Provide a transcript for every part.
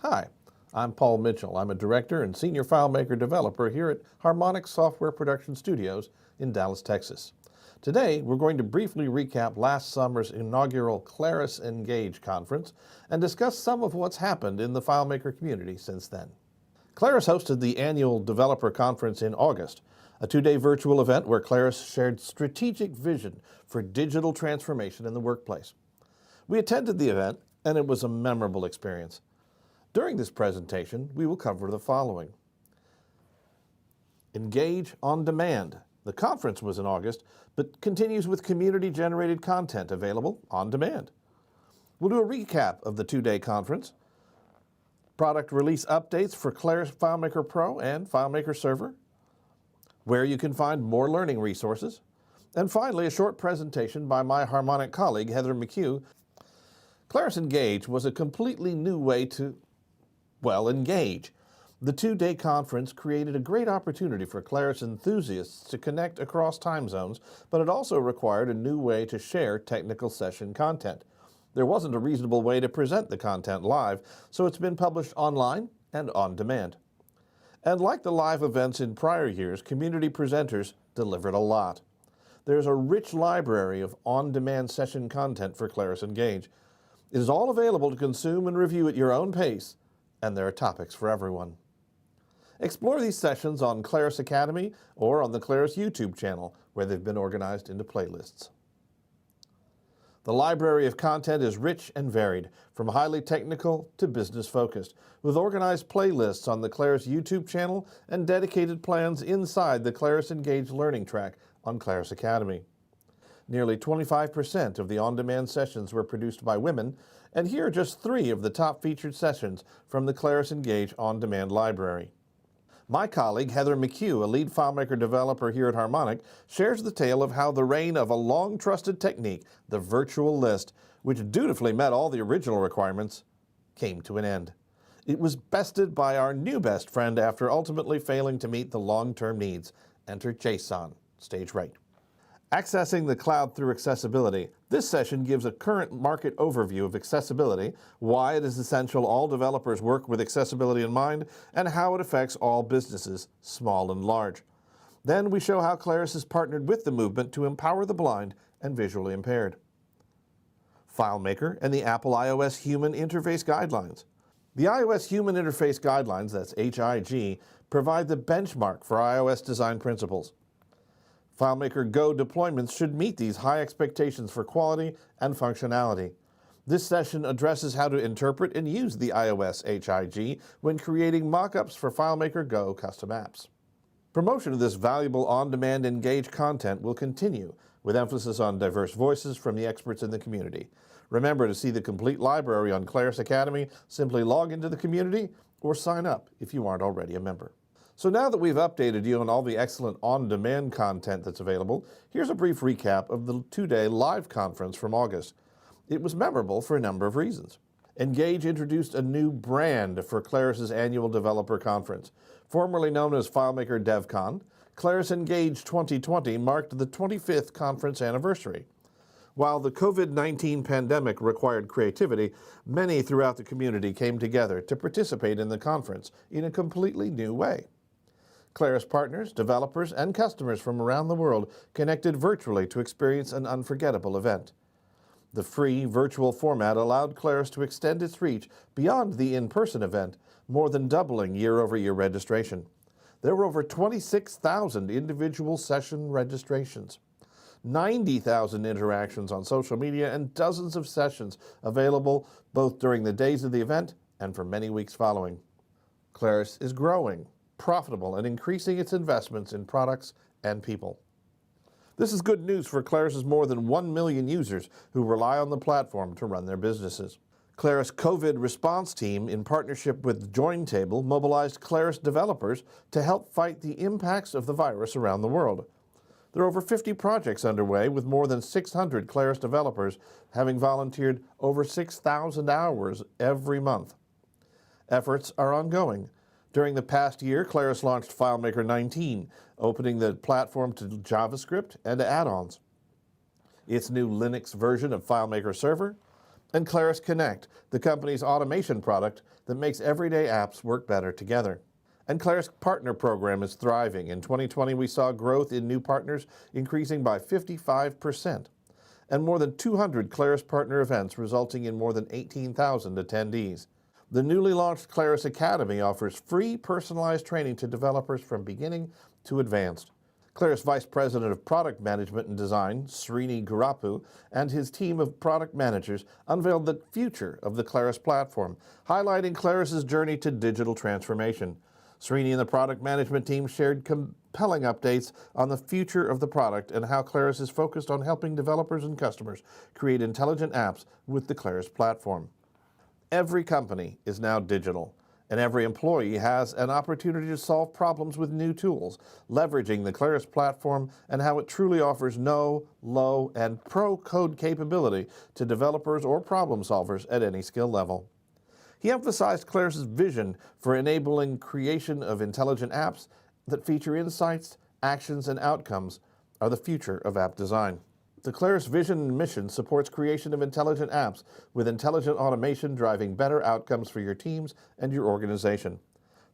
Hi, I'm Paul Mitchell. I'm a director and senior FileMaker developer here at Harmonic Software Production Studios in Dallas, Texas. Today, we're going to briefly recap last summer's inaugural Claris Engage conference and discuss some of what's happened in the FileMaker community since then. Claris hosted the annual developer conference in August, a two-day virtual event where Claris shared strategic vision for digital transformation in the workplace. We attended the event, and it was a memorable experience. During this presentation, we will cover the following. Engage on demand. The conference was in August, but continues with community-generated content available on demand. We'll do a recap of the two-day conference, product release updates for Claris FileMaker Pro and FileMaker Server, where you can find more learning resources, and finally, a short presentation by my Harmonic colleague, Heather McHugh. Claris Engage was a completely new way to engage. The two-day conference created a great opportunity for Claris enthusiasts to connect across time zones, but it also required a new way to share technical session content. There wasn't a reasonable way to present the content live, so it's been published online and on demand. And like the live events in prior years, community presenters delivered a lot. There's a rich library of on-demand session content for Claris Engage. It is all available to consume and review at your own pace, and there are topics for everyone. Explore these sessions on Claris Academy or on the Claris YouTube channel, where they've been organized into playlists. The library of content is rich and varied, from highly technical to business-focused, with organized playlists on the Claris YouTube channel and dedicated plans inside the Claris Engage learning track on Claris Academy. Nearly 25% of the on-demand sessions were produced by women, and here are just 3 of the top featured sessions from the Claris Engage on-demand library. My colleague, Heather McHugh, a lead FileMaker developer here at Harmonic, shares the tale of how the reign of a long-trusted technique, the virtual list, which dutifully met all the original requirements, came to an end. It was bested by our new best friend after ultimately failing to meet the long-term needs. Enter JSON, stage right. Accessing the cloud through accessibility. This session gives a current market overview of accessibility, why it is essential all developers work with accessibility in mind, and how it affects all businesses, small and large. Then we show how Claris has partnered with the movement to empower the blind and visually impaired. FileMaker and the Apple iOS Human Interface Guidelines. The iOS Human Interface Guidelines, that's HIG, provide the benchmark for iOS design principles. FileMaker Go deployments should meet these high expectations for quality and functionality. This session addresses how to interpret and use the iOS HIG when creating mock-ups for FileMaker Go custom apps. Promotion of this valuable on-demand Engage content will continue, with emphasis on diverse voices from the experts in the community. Remember, to see the complete library on Claris Academy, simply log into the community or sign up if you aren't already a member. So now that we've updated you on all the excellent on-demand content that's available, here's a brief recap of the two-day live conference from August. It was memorable for a number of reasons. Engage introduced a new brand for Claris's annual developer conference. Formerly known as FileMaker DevCon, Claris Engage 2020 marked the 25th conference anniversary. While the COVID-19 pandemic required creativity, many throughout the community came together to participate in the conference in a completely new way. Claris partners, developers, and customers from around the world connected virtually to experience an unforgettable event. The free virtual format allowed Claris to extend its reach beyond the in-person event, more than doubling year-over-year registration. There were over 26,000 individual session registrations, 90,000 interactions on social media, and dozens of sessions available both during the days of the event and for many weeks following. Claris is growing, profitable, and increasing its investments in products and people. This is good news for Claris's more than 1 million users who rely on the platform to run their businesses. Claris COVID response team, in partnership with Jointable, mobilized Claris developers to help fight the impacts of the virus around the world. There are over 50 projects underway, with more than 600 Claris developers having volunteered over 6,000 hours every month. Efforts are ongoing. During the past year, Claris launched FileMaker 19, opening the platform to JavaScript and to add-ons. Its new Linux version of FileMaker Server, And Claris Connect, the company's automation product that makes everyday apps work better together. And Claris Partner Program is thriving. In 2020, we saw growth in new partners increasing by 55%, and more than 200 Claris Partner events resulting in more than 18,000 attendees. The newly launched Claris Academy offers free personalized training to developers from beginning to advanced. Claris Vice President of Product Management and Design, Srini Gurapu, and his team of product managers unveiled the future of the Claris platform, highlighting Claris's journey to digital transformation. Srini and the product management team shared compelling updates on the future of the product and how Claris is focused on helping developers and customers create intelligent apps with the Claris platform. Every company is now digital, and every employee has an opportunity to solve problems with new tools, leveraging the Claris platform and how it truly offers no, low, and pro code capability to developers or problem solvers at any skill level. He emphasized Claris's vision for enabling creation of intelligent apps that feature insights, actions, and outcomes are the future of app design. The Claris vision and mission supports creation of intelligent apps with intelligent automation driving better outcomes for your teams and your organization.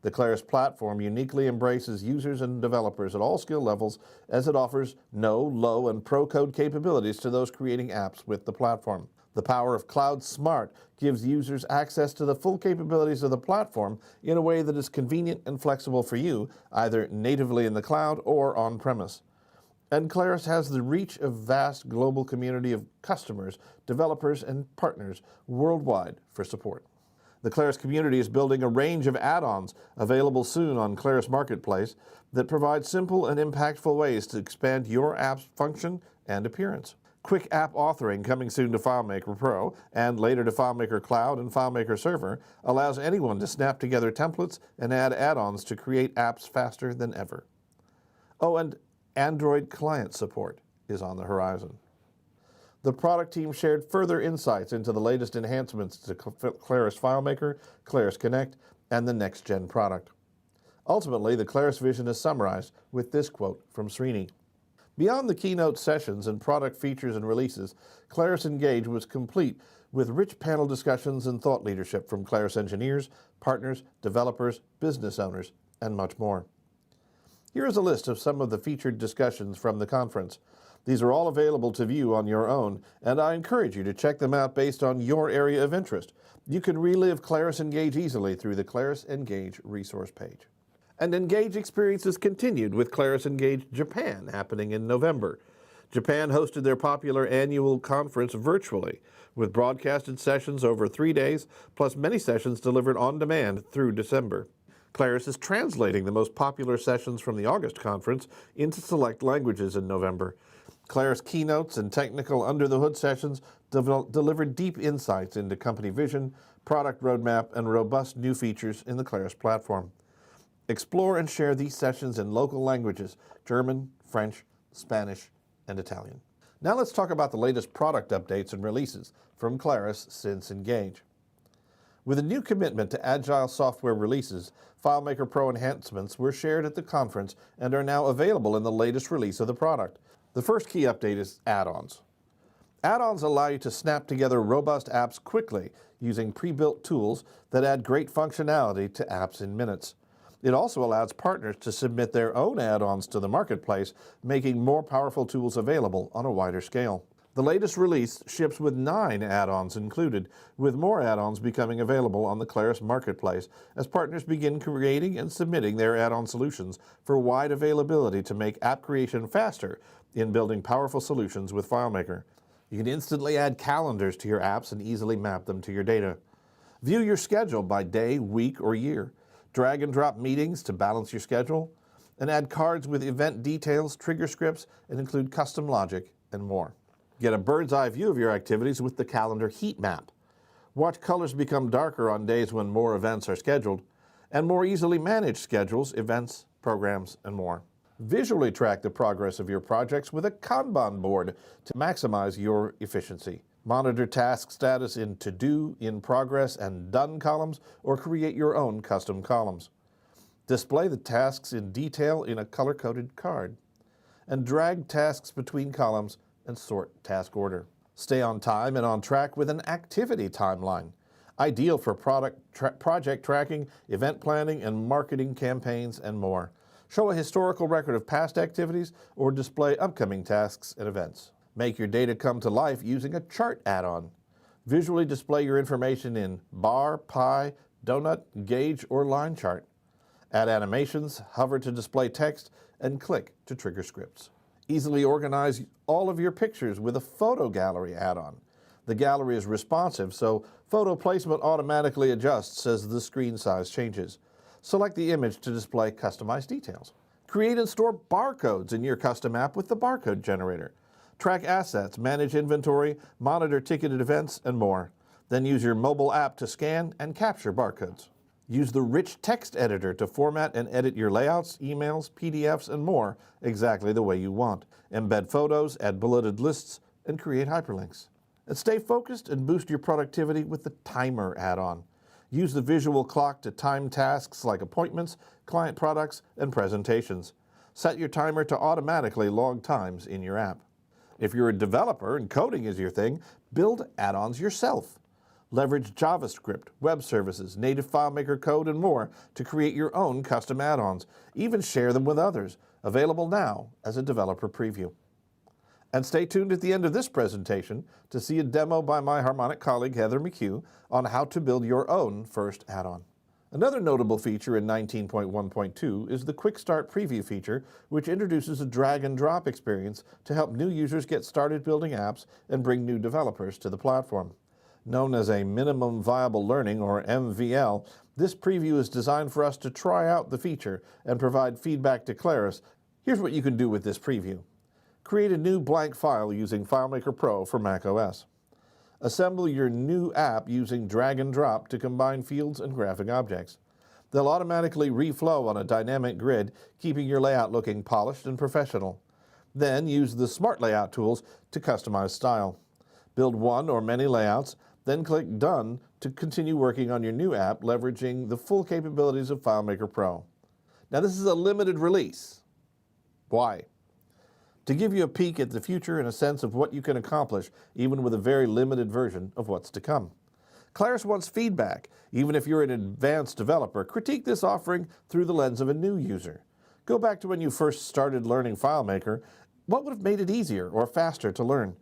The Claris platform uniquely embraces users and developers at all skill levels as it offers no, low, and pro code capabilities to those creating apps with the platform. The power of Cloud Smart gives users access to the full capabilities of the platform in a way that is convenient and flexible for you, either natively in the cloud or on-premise. And Claris has the reach of vast global community of customers, developers, and partners worldwide for support. The Claris community is building a range of add-ons available soon on Claris Marketplace that provide simple and impactful ways to expand your app's function and appearance. Quick app authoring, coming soon to FileMaker Pro and later to FileMaker Cloud and FileMaker Server, allows anyone to snap together templates and add add-ons to create apps faster than ever. Oh, and Android client support is on the horizon. The product team shared further insights into the latest enhancements to Claris FileMaker, Claris Connect, and the next-gen product. Ultimately, the Claris vision is summarized with this quote from Srini. Beyond the keynote sessions and product features and releases, Claris Engage was complete with rich panel discussions and thought leadership from Claris engineers, partners, developers, business owners, and much more. Here is a list of some of the featured discussions from the conference. These are all available to view on your own, and I encourage you to check them out based on your area of interest. You can relive Claris Engage easily through the Claris Engage resource page. And Engage experiences continued with Claris Engage Japan happening in November. Japan hosted their popular annual conference virtually, with broadcasted sessions over 3 days, plus many sessions delivered on demand through December. Claris is translating the most popular sessions from the August conference into select languages in November. Claris keynotes and technical under-the-hood sessions delivered deep insights into company vision, product roadmap, and robust new features in the Claris platform. Explore and share these sessions in local languages: German, French, Spanish, and Italian. Now let's talk about the latest product updates and releases from Claris since Engage. With a new commitment to agile software releases, FileMaker Pro enhancements were shared at the conference and are now available in the latest release of the product. The first key update is add-ons. Add-ons allow you to snap together robust apps quickly using pre-built tools that add great functionality to apps in minutes. It also allows partners to submit their own add-ons to the marketplace, making more powerful tools available on a wider scale. The latest release ships with 9 add-ons included, with more add-ons becoming available on the Claris Marketplace as partners begin creating and submitting their add-on solutions for wide availability to make app creation faster in building powerful solutions with FileMaker. You can instantly add calendars to your apps and easily map them to your data. View your schedule by day, week, or year. Drag and drop meetings to balance your schedule, and add cards with event details, trigger scripts, and include custom logic and more. Get a bird's eye view of your activities with the calendar heat map. Watch colors become darker on days when more events are scheduled, and more easily manage schedules, events, programs, and more. Visually track the progress of your projects with a Kanban board to maximize your efficiency. Monitor task status in To-Do, In Progress, and Done columns, or create your own custom columns. Display the tasks in detail in a color-coded card. And drag tasks between columns and sort task order. Stay on time and on track with an activity timeline, ideal for project tracking, event planning, and marketing campaigns and more. Show a historical record of past activities or display upcoming tasks and events. Make your data come to life using a chart add-on. Visually display your information in bar, pie, donut, gauge, or line chart. Add animations, hover to display text, and click to trigger scripts. Easily organize all of your pictures with a photo gallery add-on. The gallery is responsive, so photo placement automatically adjusts as the screen size changes. Select the image to display customized details. Create and store barcodes in your custom app with the barcode generator. Track assets, manage inventory, monitor ticketed events, and more. Then use your mobile app to scan and capture barcodes. Use the rich text editor to format and edit your layouts, emails, PDFs, and more exactly the way you want. Embed photos, add bulleted lists, and create hyperlinks. And stay focused and boost your productivity with the Timer add-on. Use the visual clock to time tasks like appointments, client products, and presentations. Set your timer to automatically log times in your app. If you're a developer and coding is your thing, build add-ons yourself. Leverage JavaScript, web services, native FileMaker code, and more to create your own custom add-ons. Even share them with others. Available now as a developer preview. And stay tuned at the end of this presentation to see a demo by my Harmonic colleague Heather McHugh on how to build your own first add-on. Another notable feature in 19.1.2 is the Quick Start Preview feature, which introduces a drag-and-drop experience to help new users get started building apps and bring new developers to the platform. Known as a Minimum Viable Learning, or MVL, this preview is designed for us to try out the feature and provide feedback to Claris. Here's what you can do with this preview. Create a new blank file using FileMaker Pro for macOS. Assemble your new app using drag and drop to combine fields and graphic objects. They'll automatically reflow on a dynamic grid, keeping your layout looking polished and professional. Then use the Smart Layout tools to customize style. Build one or many layouts, then click Done to continue working on your new app, leveraging the full capabilities of FileMaker Pro. Now, this is a limited release. Why? To give you a peek at the future and a sense of what you can accomplish, even with a very limited version of what's to come. Claris wants feedback. Even if you're an advanced developer, critique this offering through the lens of a new user. Go back to when you first started learning FileMaker. What would have made it easier or faster to learn?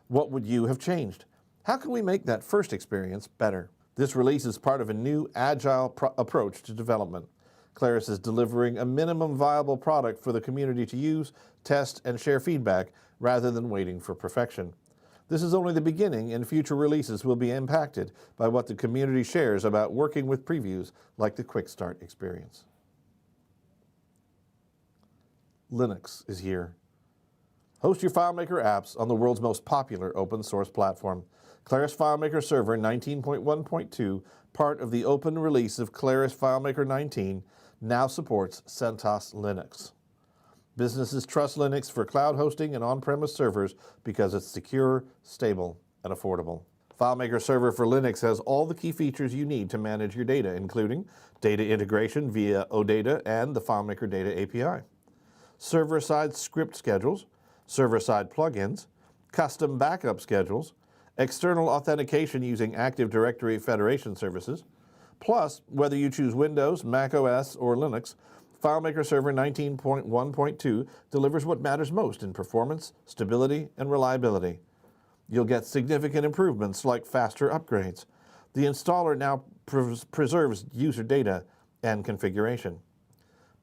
What would you have changed? How can we make that first experience better? This release is part of a new agile approach to development. Claris is delivering a minimum viable product for the community to use, test, and share feedback rather than waiting for perfection. This is only the beginning, and future releases will be impacted by what the community shares about working with previews like the Quick Start experience. Linux is here. Host your FileMaker apps on the world's most popular open source platform. Claris FileMaker Server 19.1.2, part of the open release of Claris FileMaker 19, now supports CentOS Linux. Businesses trust Linux for cloud hosting and on-premise servers because it's secure, stable, and affordable. FileMaker Server for Linux has all the key features you need to manage your data, including data integration via OData and the FileMaker Data API, server-side script schedules, server-side plugins, custom backup schedules, external authentication using Active Directory Federation services. Plus, whether you choose Windows, Mac OS, or Linux, FileMaker Server 19.1.2 delivers what matters most in performance, stability, and reliability. You'll get significant improvements like faster upgrades. The installer now preserves user data and configuration.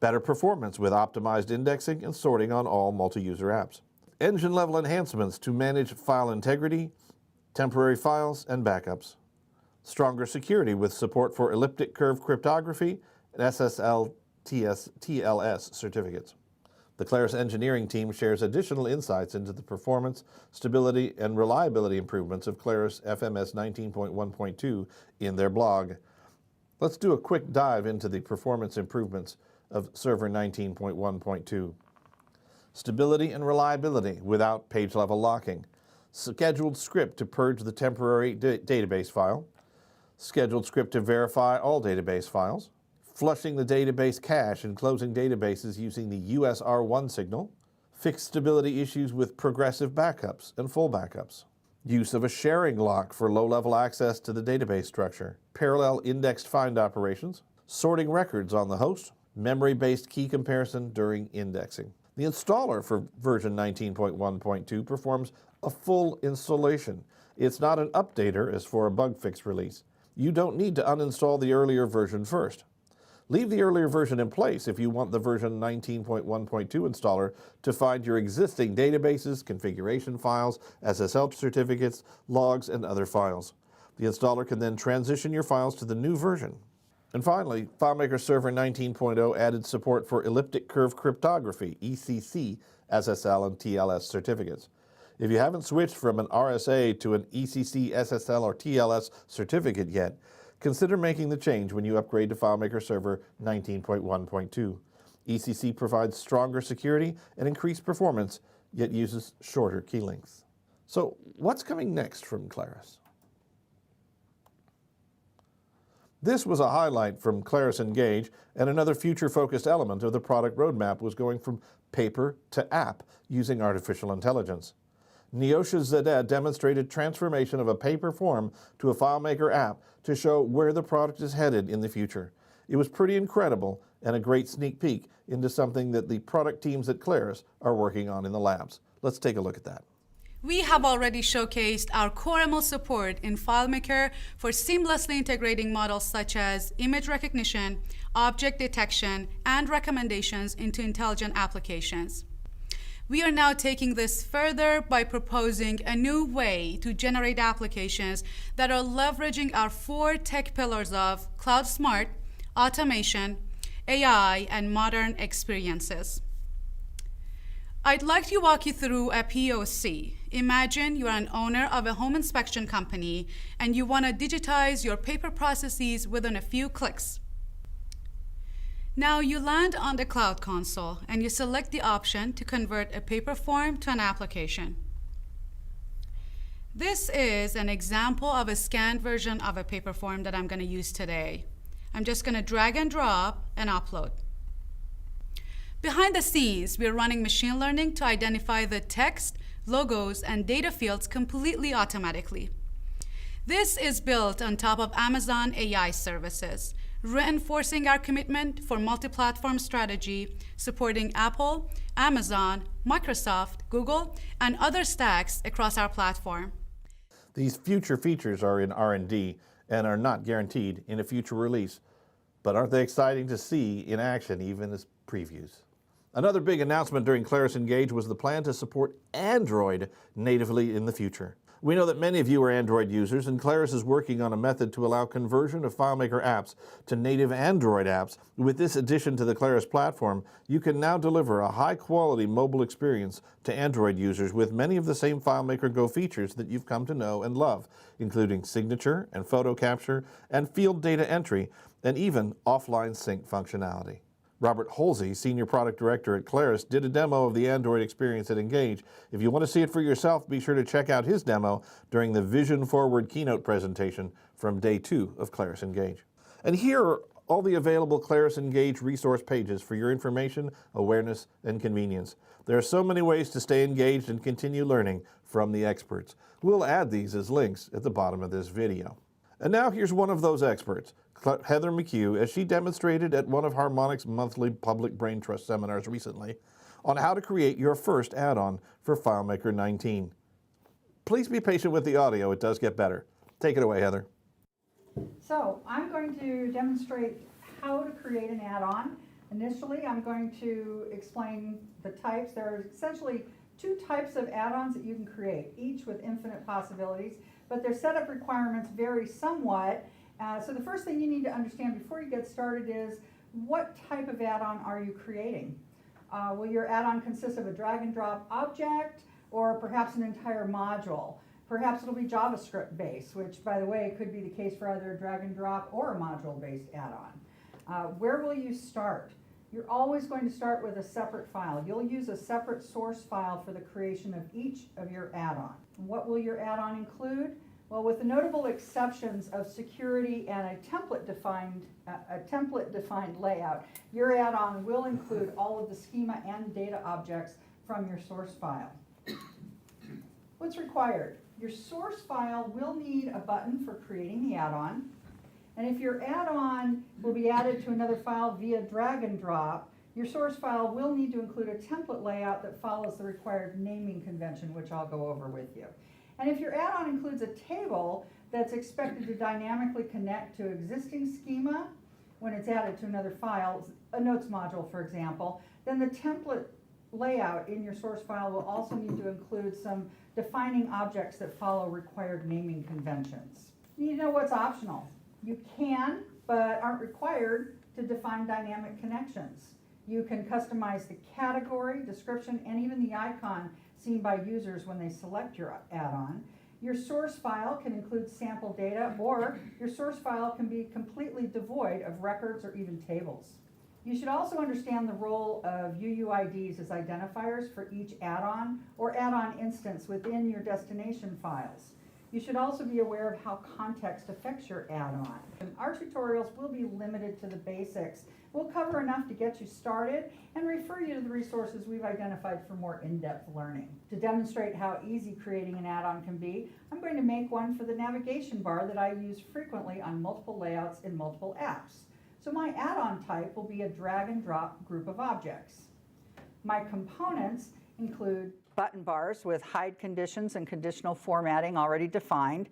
Better performance with optimized indexing and sorting on all multi-user apps. Engine-level enhancements to manage file integrity, temporary files, and backups. Stronger security with support for elliptic curve cryptography and SSL TLS certificates. The Claris engineering team shares additional insights into the performance, stability, and reliability improvements of Claris FMS 19.1.2 in their blog. Let's do a quick dive into the performance improvements of Server 19.1.2. Stability and reliability without page-level locking. Scheduled script to purge the temporary database file. Scheduled script to verify all database files. Flushing the database cache and closing databases using the USR1 signal. Fix stability issues with progressive backups and full backups. use of a sharing lock for low-level access to the database structure, parallel indexed find operations, sorting records on the host, memory-based key comparison during indexing. The installer for version 19.1.2 performs a full installation. It's not an updater as for a bug fix release. You don't need to uninstall the earlier version first. Leave the earlier version in place if you want the version 19.1.2 installer to find your existing databases, configuration files, SSL certificates, logs, and other files. The installer can then transition your files to the new version. And finally, FileMaker Server 19.0 added support for elliptic curve cryptography, ECC, SSL, and TLS certificates. If you haven't switched from an RSA to an ECC, SSL, or TLS certificate yet, consider making the change when you upgrade to FileMaker Server 19.1.2. ECC provides stronger security and increased performance, yet uses shorter key lengths. So what's coming next from Claris? This was a highlight from Claris Engage, and another future-focused element of the product roadmap was going from paper to app using artificial intelligence. Neosha Zadeh demonstrated transformation of a paper form to a FileMaker app to show where the product is headed in the future. It was pretty incredible and a great sneak peek into something that the product teams at Claris are working on in the labs. Let's take a look at that. We have already showcased our CoreML support in FileMaker for seamlessly integrating models such as image recognition, object detection, and recommendations into intelligent applications. We are now taking this further by proposing a new way to generate applications that are leveraging our 4 tech pillars of Cloud Smart, automation, AI, and modern experiences. I'd like to walk you through a POC. Imagine you are an owner of a home inspection company and you want to digitize your paper processes within a few clicks. Now you land on the Cloud Console and you select the option to convert a paper form to an application. This is an example of a scanned version of a paper form that I'm going to use today. I'm just going to drag and drop and upload. Behind the scenes, we're running machine learning to identify the text, logos, and data fields completely automatically. This is built on top of Amazon AI services, reinforcing our commitment for multi-platform strategy, supporting Apple, Amazon, Microsoft, Google, and other stacks across our platform. These future features are in R&D and are not guaranteed in a future release, but aren't they exciting to see in action even as previews? Another big announcement during Claris Engage was the plan to support Android natively in the future. We know that many of you are Android users, and Claris is working on a method to allow conversion of FileMaker apps to native Android apps. With this addition to the Claris platform, you can now deliver a high-quality mobile experience to Android users with many of the same FileMaker Go features that you've come to know and love, including signature and photo capture and field data entry, and even offline sync functionality. Robert Holsey, Senior Product Director at Claris, did a demo of the Android experience at Engage. If you want to see it for yourself, be sure to check out his demo during the Vision Forward keynote presentation from Day 2 of Claris Engage. And here are all the available Claris Engage resource pages for your information, awareness, and convenience. There are so many ways to stay engaged and continue learning from the experts. We'll add these as links at the bottom of this video. And now here's one of those experts, Heather McHugh, as she demonstrated at one of Harmonic's monthly public brain trust seminars recently on how to create your first add-on for FileMaker 19. Please be patient with the audio, it does get better. Take it away, Heather. So I'm going to demonstrate how to create an add-on. Initially, I'm going to explain the types. There are essentially 2 types of add-ons that you can create, each with infinite possibilities, but their setup requirements vary somewhat. So the first thing you need to understand before you get started is what type of add-on are you creating? Will your add-on consist of a drag and drop object or perhaps an entire module? Perhaps it'll be JavaScript based, which by the way could be the case for either a drag and drop or a module based add-on. Where will you start? You're always going to start with a separate file. You'll use a separate source file for the creation of each of your add-on. What will your add-on include? Well, with the notable exceptions of security and a template-defined layout, your add-on will include all of the schema and data objects from your source file. What's required? Your source file will need a button for creating the add-on. And if your add-on will be added to another file via drag and drop, your source file will need to include a template layout that follows the required naming convention, which I'll go over with you. And if your add-on includes a table that's expected to dynamically connect to existing schema when it's added to another file, a notes module, for example, then the template layout in your source file will also need to include some defining objects that follow required naming conventions. You need to know what's optional. You can, but aren't required to define dynamic connections. You can customize the category, description, and even the icon seen by users when they select your add-on. Your source file can include sample data, or your source file can be completely devoid of records or even tables. You should also understand the role of UUIDs as identifiers for each add-on or add-on instance within your destination files. You should also be aware of how context affects your add-on. Our tutorials will be limited to the basics. We'll cover enough to get you started and refer you to the resources we've identified for more in-depth learning. To demonstrate how easy creating an add-on can be, I'm going to make one for the navigation bar that I use frequently on multiple layouts in multiple apps. So my add-on type will be a drag and drop group of objects. My components include button bars with hide conditions and conditional formatting already defined,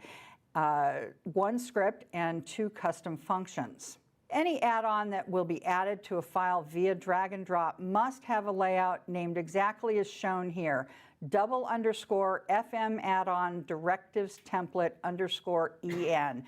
one script, and 2 custom functions. Any add-on that will be added to a file via drag and drop must have a layout named exactly as shown here, _FM add-on directives template _EN.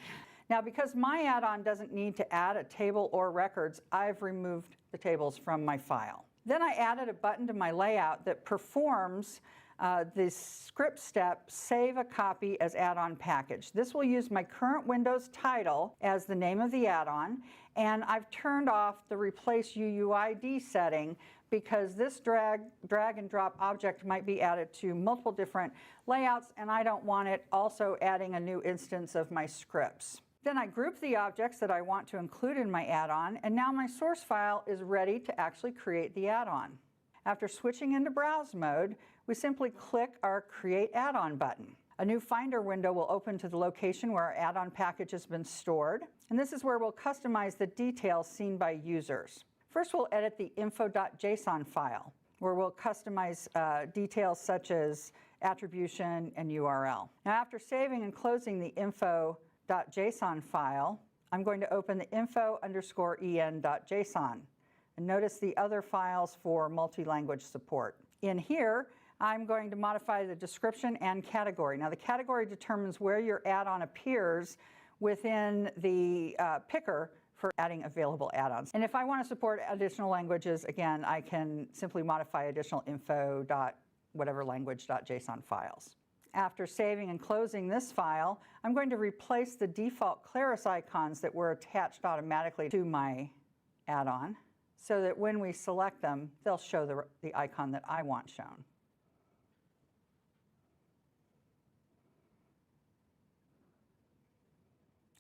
Now, because my add-on doesn't need to add a table or records, I've removed the tables from my file. Then I added a button to my layout that performs the script step, save a copy as add-on package. This will use my current Windows title as the name of the add-on, and I've turned off the replace UUID setting because this drag and drop object might be added to multiple different layouts, and I don't want it also adding a new instance of my scripts. Then I group the objects that I want to include in my add-on, and now my source file is ready to actually create the add-on. After switching into browse mode, we simply click our Create Add-on button. A new Finder window will open to the location where our add-on package has been stored, and this is where we'll customize the details seen by users. First, we'll edit the info.json file, where we'll customize details such as attribution and URL. Now, after saving and closing the info.json file, I'm going to open the info_en.json. And notice the other files for multi-language support. In here, I'm going to modify the description and category. Now, the category determines where your add-on appears within the picker for adding available add-ons. And if I want to support additional languages, again, I can simply modify additional info.whatever-language.json files. After saving and closing this file, I'm going to replace the default Claris icons that were attached automatically to my add-on so that when we select them, they'll show the icon that I want shown.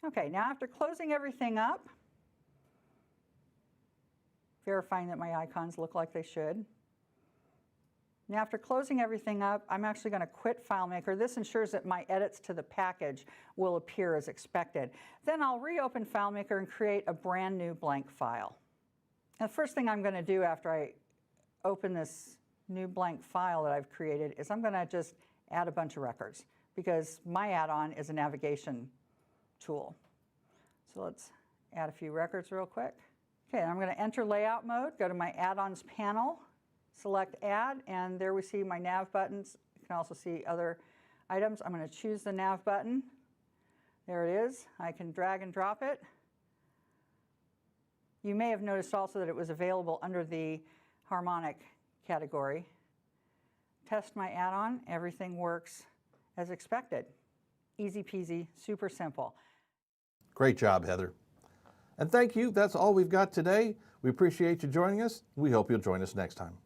Okay, now after closing everything up, verifying that my icons look like they should. Now after closing everything up, I'm actually going to quit FileMaker. This ensures that my edits to the package will appear as expected. Then I'll reopen FileMaker and create a brand new blank file. Now, the first thing I'm going to do after I open this new blank file that I've created is I'm going to just add a bunch of records because my add-on is a navigation tool. So let's add a few records real quick. Okay, I'm going to enter layout mode, go to my add-ons panel, select add, and there we see my nav buttons. You can also see other items. I'm going to choose the nav button. There it is. I can drag and drop it. You may have noticed also that it was available under the harmonic category. Test my add-on. Everything works as expected. Easy peasy, super simple. Great job, Heather. And thank you. That's all we've got today. We appreciate you joining us. We hope you'll join us next time.